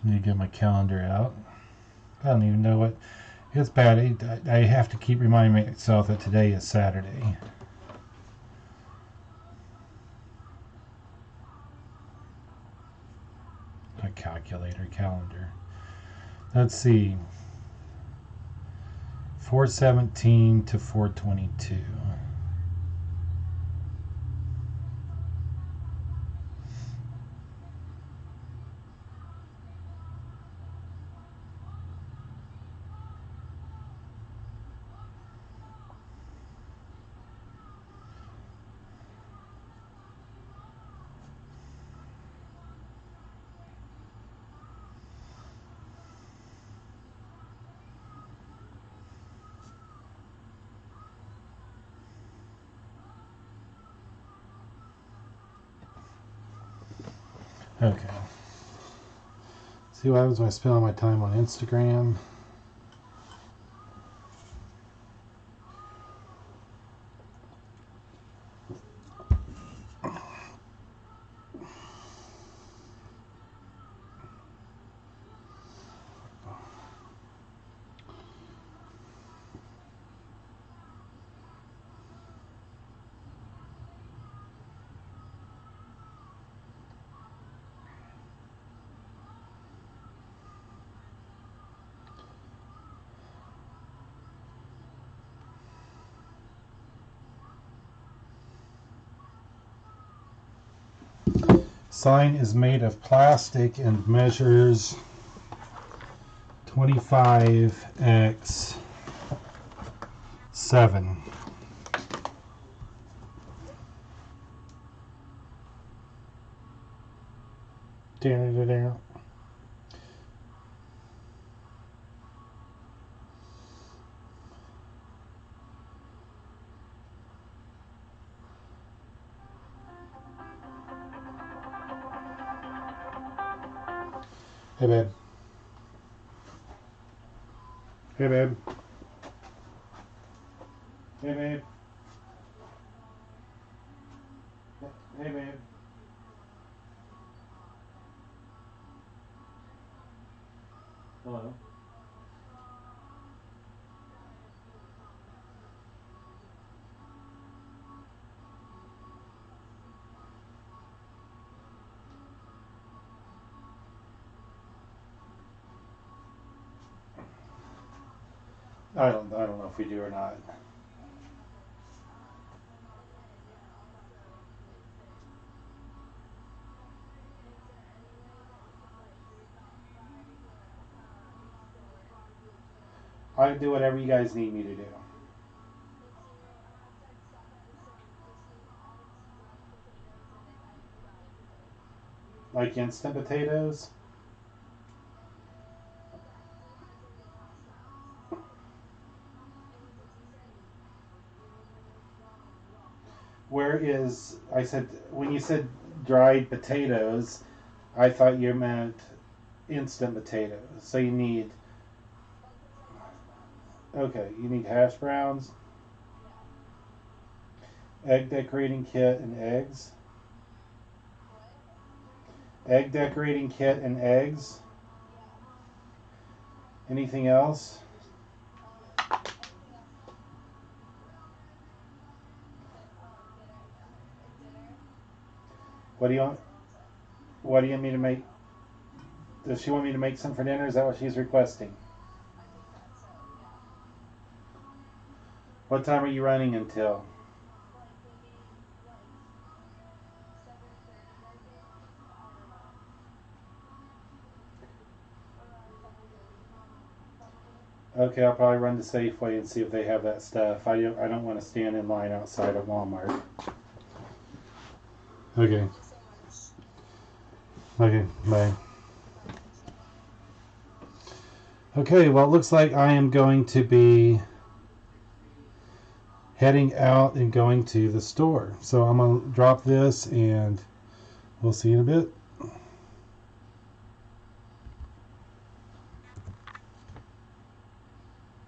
Let me get my calendar out. I don't even know what. It's bad. I have to keep reminding myself that today is Saturday. A calculator, calendar. Let's see. 417 to 422. Okay. See what happens when I spend all my time on Instagram. Sign is made of plastic and measures 25x 7. Hey babe. Hey babe. Hey babe. Hey babe. Hello. I don't know if we do or not. I do whatever you guys need me to do. Like instant potatoes? Where is, I said, when you said dried potatoes, I thought you meant instant potatoes. So you need, okay, you need hash browns, egg decorating kit, and eggs. Egg decorating kit and eggs. Anything else? What do you want? What do you want me to make? Does she want me to make some for dinner? Is that what she's requesting? What time are you running until? Okay, I'll probably run to Safeway and see if they have that stuff. I don't want to stand in line outside of Walmart. Okay. Okay, bye. Okay, well, it looks like I am going to be heading out and going to the store. So I'm going to drop this and we'll see you in a bit.